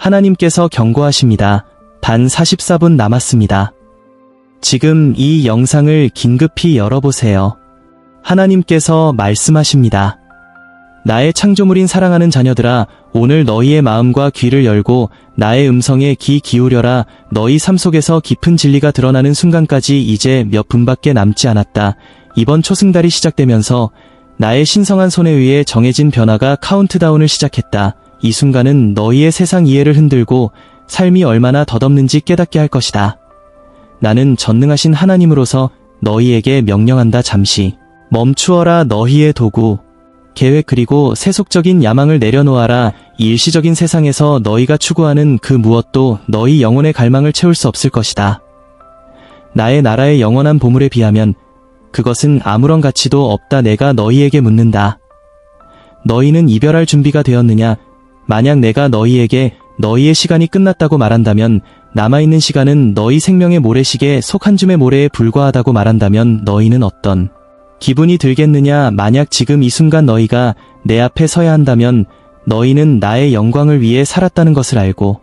하나님께서 경고하십니다. 단 44분 남았습니다. 지금 이 영상을 긴급히 열어보세요. 하나님께서 말씀하십니다. 나의 창조물인 사랑하는 자녀들아, 오늘 너희의 마음과 귀를 열고 나의 음성에 귀 기울여라. 너희 삶 속에서 깊은 진리가 드러나는 순간까지 이제 몇 분밖에 남지 않았다. 이번 초승달이 시작되면서 나의 신성한 손에 의해 정해진 변화가 카운트다운을 시작했다. 이 순간은 너희의 세상 이해를 흔들고 삶이 얼마나 덧없는지 깨닫게 할 것이다. 나는 전능하신 하나님으로서 너희에게 명령한다. 잠시 멈추어라. 너희의 도구, 계획 그리고 세속적인 야망을 내려놓아라. 이 일시적인 세상에서 너희가 추구하는 그 무엇도 너희 영혼의 갈망을 채울 수 없을 것이다. 나의 나라의 영원한 보물에 비하면 그것은 아무런 가치도 없다. 내가 너희에게 묻는다. 너희는 이별할 준비가 되었느냐? 만약 내가 너희에게 너희의 시간이 끝났다고 말한다면, 남아있는 시간은 너희 생명의 모래시계 속 한 줌의 모래에 불과하다고 말한다면 너희는 어떤 기분이 들겠느냐? 만약 지금 이 순간 너희가 내 앞에 서야 한다면 너희는 나의 영광을 위해 살았다는 것을 알고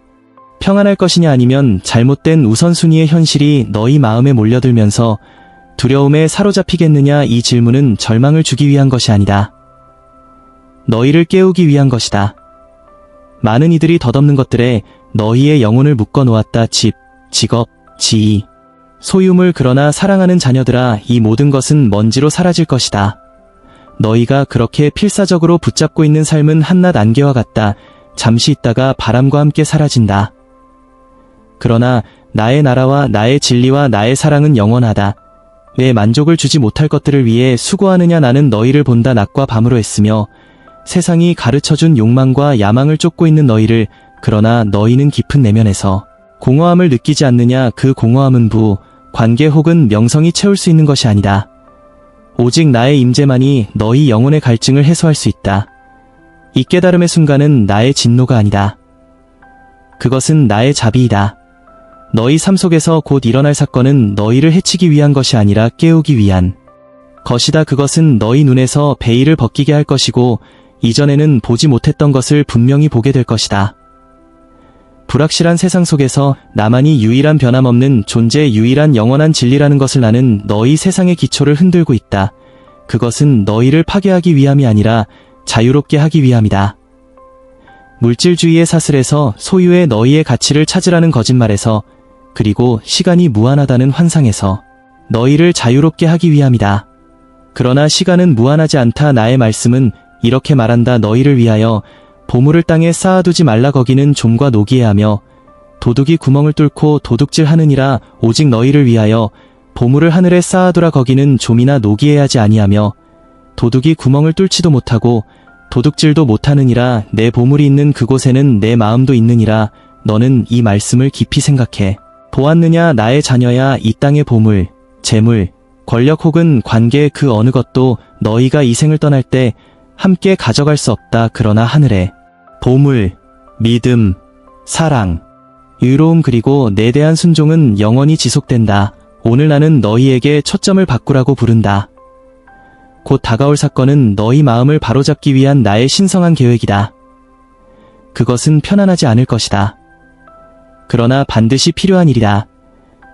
평안할 것이냐, 아니면 잘못된 우선순위의 현실이 너희 마음에 몰려들면서 두려움에 사로잡히겠느냐? 이 질문은 절망을 주기 위한 것이 아니다. 너희를 깨우기 위한 것이다. 많은 이들이 덧없는 것들에 너희의 영혼을 묶어 놓았다. 집, 직업, 지위, 소유물. 그러나 사랑하는 자녀들아, 이 모든 것은 먼지로 사라질 것이다. 너희가 그렇게 필사적으로 붙잡고 있는 삶은 한낱 안개와 같다. 잠시 있다가 바람과 함께 사라진다. 그러나 나의 나라와 나의 진리와 나의 사랑은 영원하다. 왜 만족을 주지 못할 것들을 위해 수고하느냐? 나는 너희를 본다. 낮과 밤으로 했으며 세상이 가르쳐준 욕망과 야망을 쫓고 있는 너희를. 그러나 너희는 깊은 내면에서 공허함을 느끼지 않느냐? 그 공허함은 관계 혹은 명성이 채울 수 있는 것이 아니다. 오직 나의 임재만이 너희 영혼의 갈증을 해소할 수 있다. 이 깨달음의 순간은 나의 진노가 아니다. 그것은 나의 자비이다. 너희 삶 속에서 곧 일어날 사건은 너희를 해치기 위한 것이 아니라 깨우기 위한 것이다. 그것은 너희 눈에서 베일을 벗기게 할 것이고 이전에는 보지 못했던 것을 분명히 보게 될 것이다. 불확실한 세상 속에서 나만이 유일한 변함없는 존재, 유일한 영원한 진리라는 것을 나는 너희 세상의 기초를 흔들고 있다. 그것은 너희를 파괴하기 위함이 아니라 자유롭게 하기 위함이다. 물질주의의 사슬에서, 소유의 너희의 가치를 찾으라는 거짓말에서, 그리고 시간이 무한하다는 환상에서 너희를 자유롭게 하기 위함이다. 그러나 시간은 무한하지 않다. 나의 말씀은 이렇게 말한다. 너희를 위하여 보물을 땅에 쌓아두지 말라. 거기는 좀과 노기에 하며 도둑이 구멍을 뚫고 도둑질하느니라. 오직 너희를 위하여 보물을 하늘에 쌓아두라. 거기는 좀이나 노기에 하지 아니하며 도둑이 구멍을 뚫지도 못하고 도둑질도 못하느니라. 내 보물이 있는 그곳에는 내 마음도 있느니라. 너는 이 말씀을 깊이 생각해 보았느냐? 나의 자녀야, 이 땅의 보물, 재물, 권력 혹은 관계 그 어느 것도 너희가 이 생을 떠날 때 함께 가져갈 수 없다. 그러나 하늘의 보물, 믿음, 사랑, 의로움 그리고 내 대한 순종은 영원히 지속된다. 오늘 나는 너희에게 초점을 바꾸라고 부른다. 곧 다가올 사건은 너희 마음을 바로잡기 위한 나의 신성한 계획이다. 그것은 편안하지 않을 것이다. 그러나 반드시 필요한 일이다.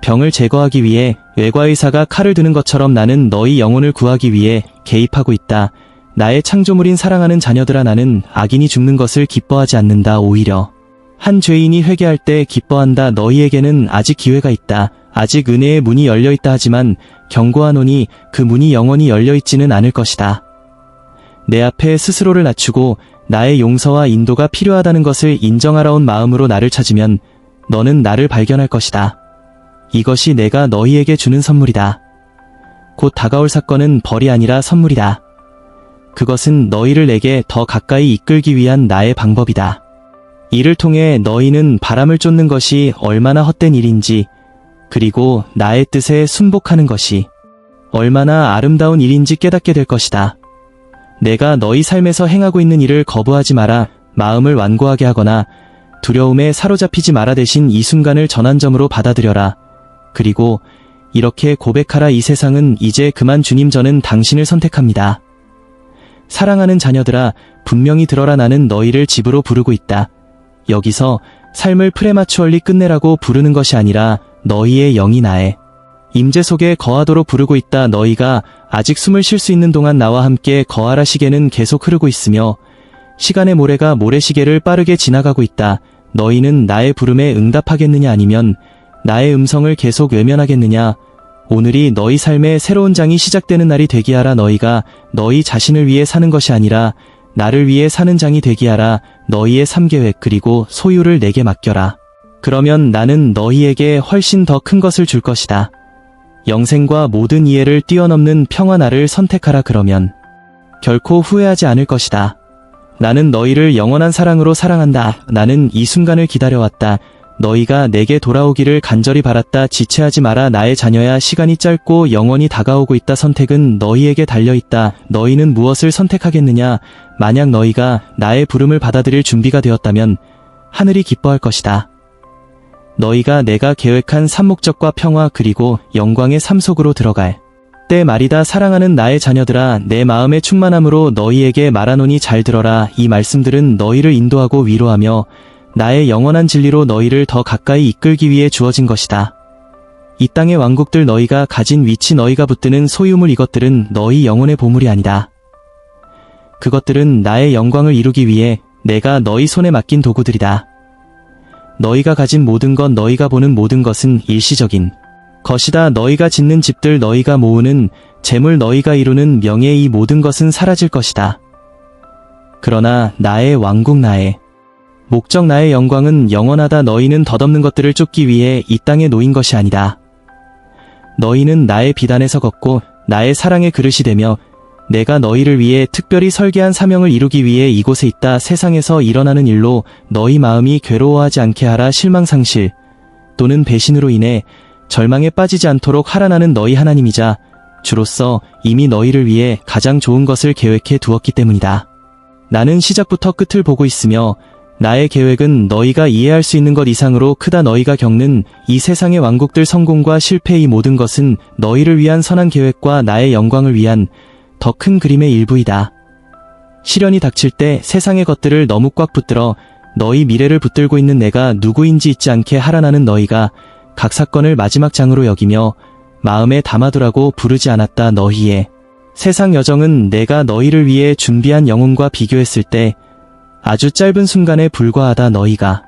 병을 제거하기 위해 외과의사가 칼을 드는 것처럼 나는 너희 영혼을 구하기 위해 개입하고 있다. 나의 창조물인 사랑하는 자녀들아, 나는 악인이 죽는 것을 기뻐하지 않는다. 오히려 한 죄인이 회개할 때 기뻐한다. 너희에게는 아직 기회가 있다. 아직 은혜의 문이 열려있다. 하지만 경고하노니 그 문이 영원히 열려있지는 않을 것이다. 내 앞에 스스로를 낮추고 나의 용서와 인도가 필요하다는 것을 인정하러 온 마음으로 나를 찾으면 너는 나를 발견할 것이다. 이것이 내가 너희에게 주는 선물이다. 곧 다가올 사건은 벌이 아니라 선물이다. 그것은 너희를 내게 더 가까이 이끌기 위한 나의 방법이다. 이를 통해 너희는 바람을 쫓는 것이 얼마나 헛된 일인지, 그리고 나의 뜻에 순복하는 것이 얼마나 아름다운 일인지 깨닫게 될 것이다. 내가 너희 삶에서 행하고 있는 일을 거부하지 마라. 마음을 완고하게 하거나 두려움에 사로잡히지 마라. 대신 이 순간을 전환점으로 받아들여라. 그리고 이렇게 고백하라. 이 세상은 이제 그만 주님, 저는 당신을 선택합니다. 사랑하는 자녀들아, 분명히 들어라. 나는 너희를 집으로 부르고 있다. 여기서 삶을 프레마추얼리 끝내라고 부르는 것이 아니라 너희의 영이 나의 임재 속에 거하도록 부르고 있다. 너희가 아직 숨을 쉴 수 있는 동안 나와 함께 거하라. 시계는 계속 흐르고 있으며 시간의 모래가 모래시계를 빠르게 지나가고 있다. 너희는 나의 부름에 응답하겠느냐 아니면 나의 음성을 계속 외면하겠느냐. 오늘이 너희 삶의 새로운 장이 시작되는 날이 되게 하라. 너희가 너희 자신을 위해 사는 것이 아니라 나를 위해 사는 장이 되게 하라. 너희의 삶 계획 그리고 소유를 내게 맡겨라. 그러면 나는 너희에게 훨씬 더 큰 것을 줄 것이다. 영생과 모든 이해를 뛰어넘는 평화. 나를 선택하라. 그러면 결코 후회하지 않을 것이다. 나는 너희를 영원한 사랑으로 사랑한다. 나는 이 순간을 기다려왔다. 너희가 내게 돌아오기를 간절히 바랐다. 지체하지 마라. 나의 자녀야, 시간이 짧고 영원히 다가오고 있다. 선택은 너희에게 달려있다. 너희는 무엇을 선택하겠느냐? 만약 너희가 나의 부름을 받아들일 준비가 되었다면 하늘이 기뻐할 것이다. 너희가 내가 계획한 산목적과 평화 그리고 영광의 삶 속으로 들어갈 때 말이다. 사랑하는 나의 자녀들아, 내 마음의 충만함으로 너희에게 말하노니 잘 들어라. 이 말씀들은 너희를 인도하고 위로하며 나의 영원한 진리로 너희를 더 가까이 이끌기 위해 주어진 것이다. 이 땅의 왕국들, 너희가 가진 위치, 너희가 붙드는 소유물, 이것들은 너희 영혼의 보물이 아니다. 그것들은 나의 영광을 이루기 위해 내가 너희 손에 맡긴 도구들이다. 너희가 가진 모든 것, 너희가 보는 모든 것은 일시적인 것이다. 너희가 짓는 집들, 너희가 모으는 재물, 너희가 이루는 명예, 이 모든 것은 사라질 것이다. 그러나 나의 왕국, 나의 목적, 나의 영광은 영원하다. 너희는 덧없는 것들을 쫓기 위해 이 땅에 놓인 것이 아니다. 너희는 나의 비단에서 걷고 나의 사랑의 그릇이 되며 내가 너희를 위해 특별히 설계한 사명을 이루기 위해 이곳에 있다. 세상에서 일어나는 일로 너희 마음이 괴로워하지 않게 하라. 실망, 상실 또는 배신으로 인해 절망에 빠지지 않도록 하라. 나는 너희 하나님이자 주로서 이미 너희를 위해 가장 좋은 것을 계획해 두었기 때문이다. 나는 시작부터 끝을 보고 있으며 나의 계획은 너희가 이해할 수 있는 것 이상으로 크다. 너희가 겪는 이 세상의 왕국들, 성공과 실패, 이 모든 것은 너희를 위한 선한 계획과 나의 영광을 위한 더 큰 그림의 일부이다. 시련이 닥칠 때 세상의 것들을 너무 꽉 붙들어 너희 미래를 붙들고 있는 내가 누구인지 잊지 않게 하라. 나는 너희가 각 사건을 마지막 장으로 여기며 마음에 담아두라고 부르지 않았다. 너희의 세상 여정은 내가 너희를 위해 준비한 영혼과 비교했을 때 아주 짧은 순간에 불과하다. 너희가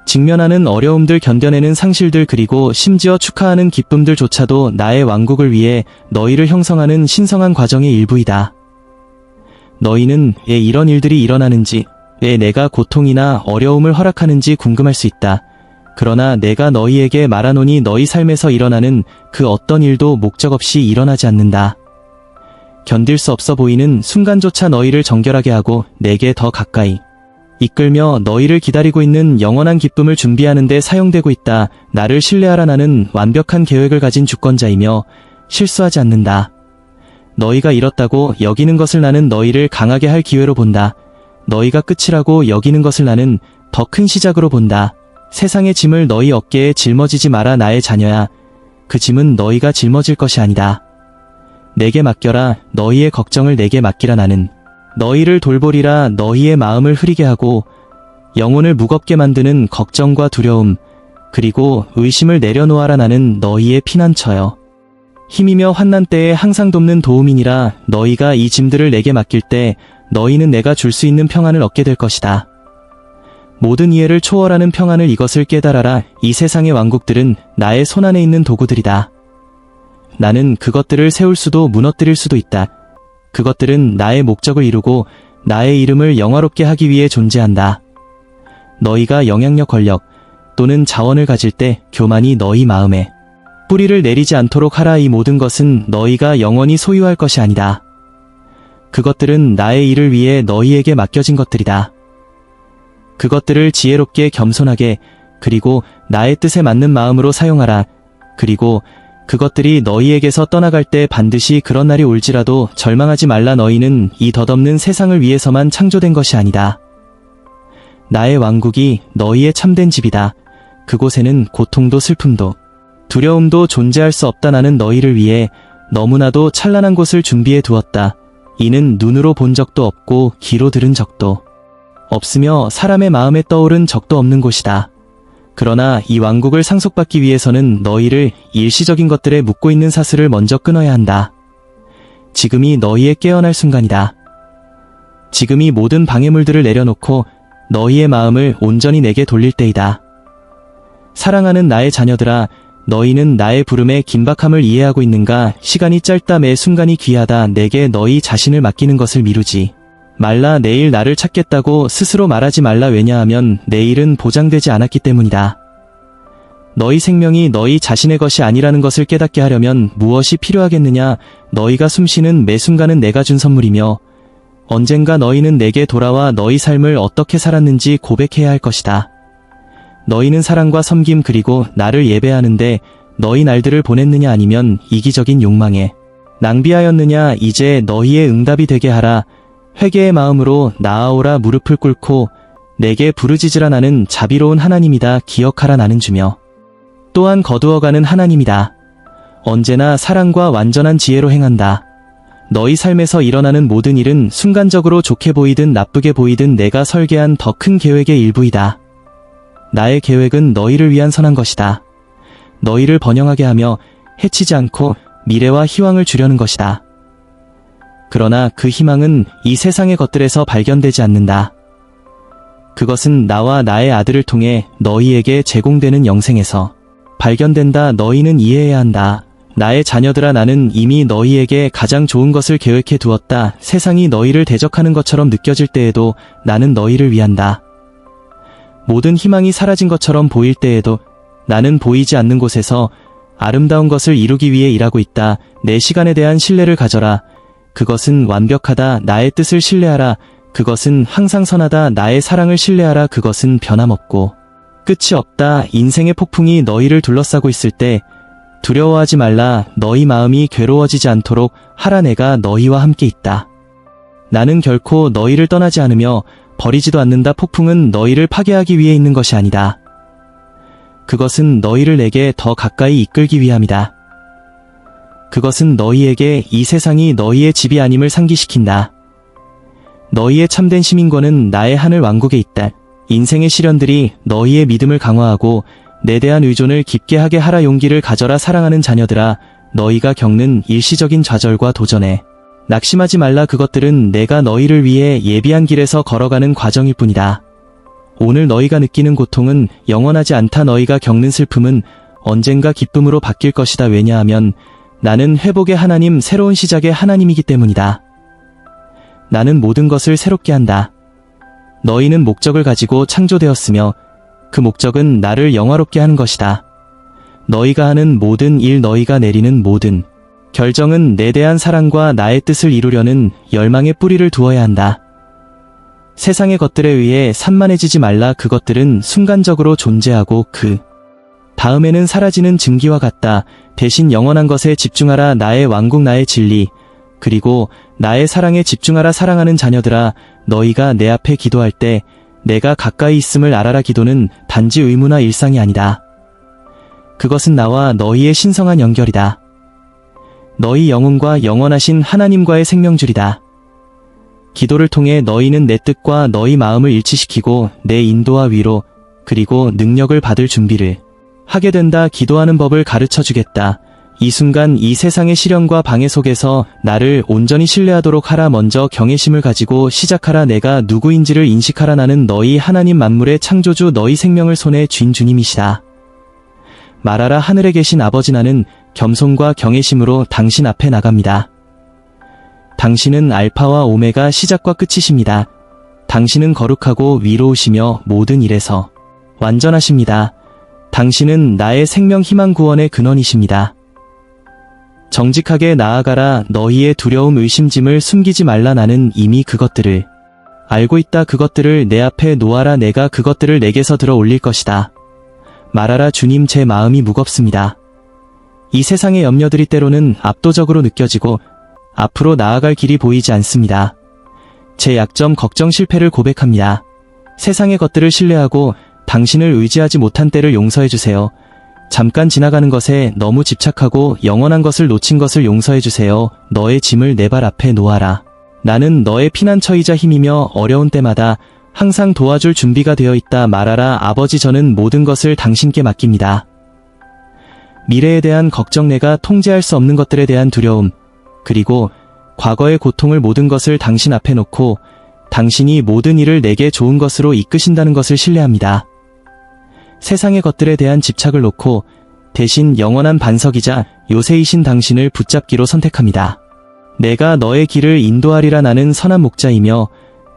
직면하는 어려움들, 견뎌내는 상실들, 그리고 심지어 축하하는 기쁨들조차도 나의 왕국을 위해 너희를 형성하는 신성한 과정의 일부이다. 너희는 왜 이런 일들이 일어나는지, 왜 내가 고통이나 어려움을 허락하는지 궁금할 수 있다. 그러나 내가 너희에게 말하노니 너희 삶에서 일어나는 그 어떤 일도 목적 없이 일어나지 않는다. 견딜 수 없어 보이는 순간조차 너희를 정결하게 하고 내게 더 가까이 이끌며 너희를 기다리고 있는 영원한 기쁨을 준비하는 데 사용되고 있다. 나를 신뢰하라. 나는 완벽한 계획을 가진 주권자이며 실수하지 않는다. 너희가 잃었다고 여기는 것을 나는 너희를 강하게 할 기회로 본다. 너희가 끝이라고 여기는 것을 나는 더 큰 시작으로 본다. 세상의 짐을 너희 어깨에 짊어지지 마라. 나의 자녀야, 그 짐은 너희가 짊어질 것이 아니다. 내게 맡겨라. 너희의 걱정을 내게 맡기라. 나는 너희를 돌보리라. 너희의 마음을 흐리게 하고 영혼을 무겁게 만드는 걱정과 두려움 그리고 의심을 내려놓아라. 나는 너희의 피난처여 힘이며 환난 때에 항상 돕는 도움이니라. 너희가 이 짐들을 내게 맡길 때 너희는 내가 줄 수 있는 평안을 얻게 될 것이다. 모든 이해를 초월하는 평안을, 이것을 깨달아라. 이 세상의 왕국들은 나의 손안에 있는 도구들이다. 나는 그것들을 세울 수도 무너뜨릴 수도 있다. 그것들은 나의 목적을 이루고 나의 이름을 영화롭게 하기 위해 존재한다. 너희가 영향력, 권력 또는 자원을 가질 때 교만이 너희 마음에 뿌리를 내리지 않도록 하라. 이 모든 것은 너희가 영원히 소유할 것이 아니다. 그것들은 나의 일을 위해 너희에게 맡겨진 것들이다. 그것들을 지혜롭게, 겸손하게 그리고 나의 뜻에 맞는 마음으로 사용하라. 그리고 그것들이 너희에게서 떠나갈 때 반드시 그런 날이 올지라도 절망하지 말라. 너희는 이 덧없는 세상을 위해서만 창조된 것이 아니다. 나의 왕국이 너희의 참된 집이다. 그곳에는 고통도 슬픔도 두려움도 존재할 수 없다. 나는 너희를 위해 너무나도 찬란한 곳을 준비해 두었다. 이는 눈으로 본 적도 없고 귀로 들은 적도 없으며 사람의 마음에 떠오른 적도 없는 곳이다. 그러나 이 왕국을 상속받기 위해서는 너희를 일시적인 것들에 묶고 있는 사슬을 먼저 끊어야 한다. 지금이 너희의 깨어날 순간이다. 지금이 모든 방해물들을 내려놓고 너희의 마음을 온전히 내게 돌릴 때이다. 사랑하는 나의 자녀들아, 너희는 나의 부름의 긴박함을 이해하고 있는가? 시간이 짧다, 매 순간이 귀하다. 내게 너희 자신을 맡기는 것을 미루지 말라. 내일 나를 찾겠다고 스스로 말하지 말라. 왜냐하면 내일은 보장되지 않았기 때문이다. 너희 생명이 너희 자신의 것이 아니라는 것을 깨닫게 하려면 무엇이 필요하겠느냐? 너희가 숨쉬는 매 순간은 내가 준 선물이며 언젠가 너희는 내게 돌아와 너희 삶을 어떻게 살았는지 고백해야 할 것이다. 너희는 사랑과 섬김 그리고 나를 예배하는데 너희 날들을 보냈느냐, 아니면 이기적인 욕망에 낭비하였느냐? 이제 너희의 응답이 되게 하라. 회개의 마음으로 나아오라. 무릎을 꿇고 내게 부르짖으라. 나는 자비로운 하나님이다. 기억하라. 나는 주며 또한 거두어가는 하나님이다. 언제나 사랑과 완전한 지혜로 행한다. 너희 삶에서 일어나는 모든 일은 순간적으로 좋게 보이든 나쁘게 보이든 내가 설계한 더 큰 계획의 일부이다. 나의 계획은 너희를 위한 선한 것이다. 너희를 번영하게 하며 해치지 않고 미래와 희망을 주려는 것이다. 그러나 그 희망은 이 세상의 것들에서 발견되지 않는다. 그것은 나와 나의 아들을 통해 너희에게 제공되는 영생에서 발견된다. 너희는 이해해야 한다. 나의 자녀들아, 나는 이미 너희에게 가장 좋은 것을 계획해 두었다. 세상이 너희를 대적하는 것처럼 느껴질 때에도 나는 너희를 위한다. 모든 희망이 사라진 것처럼 보일 때에도 나는 보이지 않는 곳에서 아름다운 것을 이루기 위해 일하고 있다. 내 시간에 대한 신뢰를 가져라. 그것은 완벽하다. 나의 뜻을 신뢰하라. 그것은 항상 선하다. 나의 사랑을 신뢰하라. 그것은 변함없고 끝이 없다. 인생의 폭풍이 너희를 둘러싸고 있을 때 두려워하지 말라. 너희 마음이 괴로워지지 않도록 하라. 내가 너희와 함께 있다. 나는 결코 너희를 떠나지 않으며 버리지도 않는다. 폭풍은 너희를 파괴하기 위해 있는 것이 아니다. 그것은 너희를 내게 더 가까이 이끌기 위함이다. 그것은 너희에게 이 세상이 너희의 집이 아님을 상기시킨다. 너희의 참된 시민권은 나의 하늘 왕국에 있다. 인생의 시련들이 너희의 믿음을 강화하고 내 대한 의존을 깊게 하게 하라. 용기를 가져라. 사랑하는 자녀들아, 너희가 겪는 일시적인 좌절과 도전에 낙심하지 말라. 그것들은 내가 너희를 위해 예비한 길에서 걸어가는 과정일 뿐이다. 오늘 너희가 느끼는 고통은 영원하지 않다. 너희가 겪는 슬픔은 언젠가 기쁨으로 바뀔 것이다. 왜냐하면 나는 회복의 하나님, 새로운 시작의 하나님이기 때문이다. 나는 모든 것을 새롭게 한다. 너희는 목적을 가지고 창조되었으며 그 목적은 나를 영화롭게 하는 것이다. 너희가 하는 모든 일, 너희가 내리는 모든 결정은 내 대한 사랑과 나의 뜻을 이루려는 열망의 뿌리를 두어야 한다. 세상의 것들에 의해 산만해지지 말라. 그것들은 순간적으로 존재하고 그 다음에는 사라지는 증기와 같다. 대신 영원한 것에 집중하라. 나의 왕국, 나의 진리, 그리고 나의 사랑에 집중하라. 사랑하는 자녀들아, 너희가 내 앞에 기도할 때 내가 가까이 있음을 알아라. 기도는 단지 의무나 일상이 아니다. 그것은 나와 너희의 신성한 연결이다. 너희 영혼과 영원하신 하나님과의 생명줄이다. 기도를 통해 너희는 내 뜻과 너희 마음을 일치시키고 내 인도와 위로 그리고 능력을 받을 준비를 하게 된다. 기도하는 법을 가르쳐 주겠다. 이 순간 이 세상의 시련과 방해 속에서 나를 온전히 신뢰하도록 하라. 먼저 경외심을 가지고 시작하라. 내가 누구인지를 인식하라. 나는 너희 하나님, 만물의 창조주, 너희 생명을 손에 쥔 주님이시다. 말하라. 하늘에 계신 아버지, 나는 겸손과 경외심으로 당신 앞에 나갑니다. 당신은 알파와 오메가, 시작과 끝이십니다. 당신은 거룩하고 위로우시며 모든 일에서 완전하십니다. 당신은 나의 생명, 희망, 구원의 근원이십니다. 정직하게 나아가라. 너희의 두려움, 의심짐을 숨기지 말라. 나는 이미 그것들을 알고 있다. 그것들을 내 앞에 놓아라. 내가 그것들을 내게서 들어 올릴 것이다. 말하라. 주님, 제 마음이 무겁습니다. 이 세상의 염려들이 때로는 압도적으로 느껴지고 앞으로 나아갈 길이 보이지 않습니다. 제 약점, 걱정, 실패를 고백합니다. 세상의 것들을 신뢰하고 당신을 의지하지 못한 때를 용서해주세요. 잠깐 지나가는 것에 너무 집착하고 영원한 것을 놓친 것을 용서해주세요. 너의 짐을 내 발 앞에 놓아라. 나는 너의 피난처이자 힘이며 어려운 때마다 항상 도와줄 준비가 되어 있다 말하라. 아버지, 저는 모든 것을 당신께 맡깁니다. 미래에 대한 걱정, 내가 통제할 수 없는 것들에 대한 두려움, 그리고 과거의 고통을, 모든 것을 당신 앞에 놓고 당신이 모든 일을 내게 좋은 것으로 이끄신다는 것을 신뢰합니다. 세상의 것들에 대한 집착을 놓고 대신 영원한 반석이자 요새이신 당신을 붙잡기로 선택합니다. 내가 너의 길을 인도하리라. 나는 선한 목자이며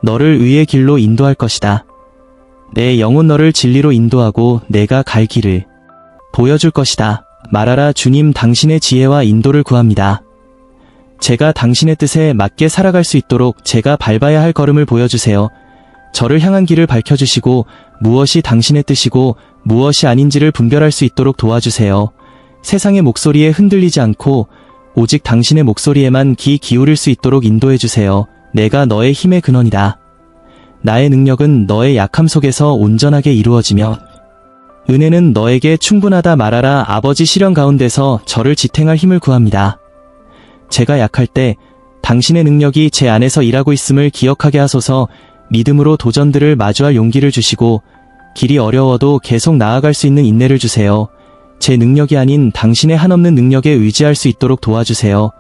너를 의의 길로 인도할 것이다. 내 영혼 너를 진리로 인도하고 내가 갈 길을 보여줄 것이다 말하라. 주님, 당신의 지혜와 인도를 구합니다. 제가 당신의 뜻에 맞게 살아갈 수 있도록 제가 밟아야 할 걸음을 보여주세요. 저를 향한 길을 밝혀주시고 무엇이 당신의 뜻이고 무엇이 아닌지를 분별할 수 있도록 도와주세요. 세상의 목소리에 흔들리지 않고 오직 당신의 목소리에만 귀 기울일 수 있도록 인도해주세요. 내가 너의 힘의 근원이다. 나의 능력은 너의 약함 속에서 온전하게 이루어지며 은혜는 너에게 충분하다 말하라. 아버지, 시련 가운데서 저를 지탱할 힘을 구합니다. 제가 약할 때 당신의 능력이 제 안에서 일하고 있음을 기억하게 하소서. 믿음으로 도전들을 마주할 용기를 주시고 길이 어려워도 계속 나아갈 수 있는 인내를 주세요. 제 능력이 아닌 당신의 한없는 능력에 의지할 수 있도록 도와주세요.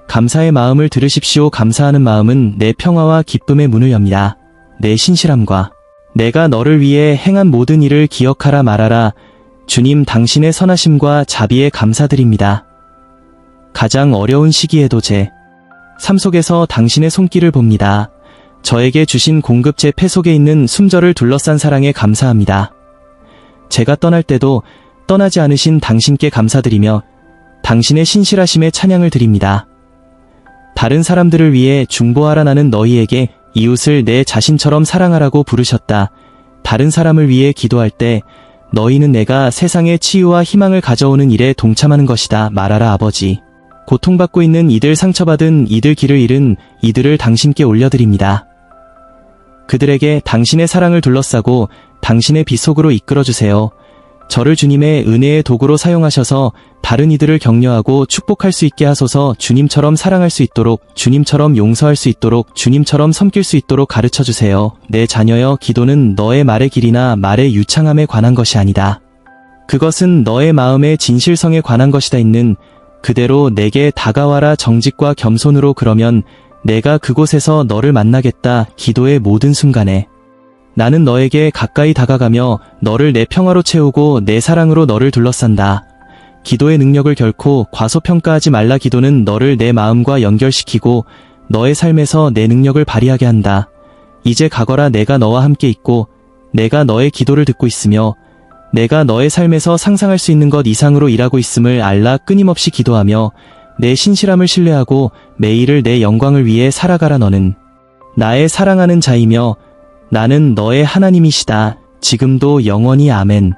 감사의 마음을 들으십시오. 감사하는 마음은 내 평화와 기쁨의 문을 엽니다. 내 신실함과 내가 너를 위해 행한 모든 일을 기억하라 말하라. 주님, 당신의 선하심과 자비에 감사드립니다. 가장 어려운 시기에도 제 삶 속에서 당신의 손길을 봅니다. 저에게 주신 공급, 제 폐 속에 있는 숨절을 둘러싼 사랑에 감사합니다. 제가 떠날 때도 떠나지 않으신 당신께 감사드리며 당신의 신실하심에 찬양을 드립니다. 다른 사람들을 위해 중보하라. 나는 너희에게 이웃을 내 자신처럼 사랑하라고 부르셨다. 다른 사람을 위해 기도할 때 너희는 내가 세상에 치유와 희망을 가져오는 일에 동참하는 것이다 말하라. 아버지, 고통받고 있는 이들, 상처받은 이들, 길을 잃은 이들을 당신께 올려드립니다. 그들에게 당신의 사랑을 둘러싸고 당신의 빛 속으로 이끌어주세요. 저를 주님의 은혜의 도구로 사용하셔서 다른 이들을 격려하고 축복할 수 있게 하소서. 주님처럼 사랑할 수 있도록, 주님처럼 용서할 수 있도록, 주님처럼 섬길 수 있도록 가르쳐주세요. 내 자녀여, 기도는 너의 말의 길이나 말의 유창함에 관한 것이 아니다. 그것은 너의 마음의 진실성에 관한 것이다. 있는 그대로 내게 다가와라. 정직과 겸손으로. 그러면 내가 그곳에서 너를 만나겠다. 기도의 모든 순간에 나는 너에게 가까이 다가가며 너를 내 평화로 채우고 내 사랑으로 너를 둘러싼다. 기도의 능력을 결코 과소평가하지 말라. 기도는 너를 내 마음과 연결시키고 너의 삶에서 내 능력을 발휘하게 한다. 이제 가거라. 내가 너와 함께 있고 내가 너의 기도를 듣고 있으며 내가 너의 삶에서 상상할 수 있는 것 이상으로 일하고 있음을 알라. 끊임없이 기도하며 내 신실함을 신뢰하고 매일을 내 영광을 위해 살아가라. 너는 나의 사랑하는 자이며 나는 너의 하나님이시다. 지금도 영원히. 아멘.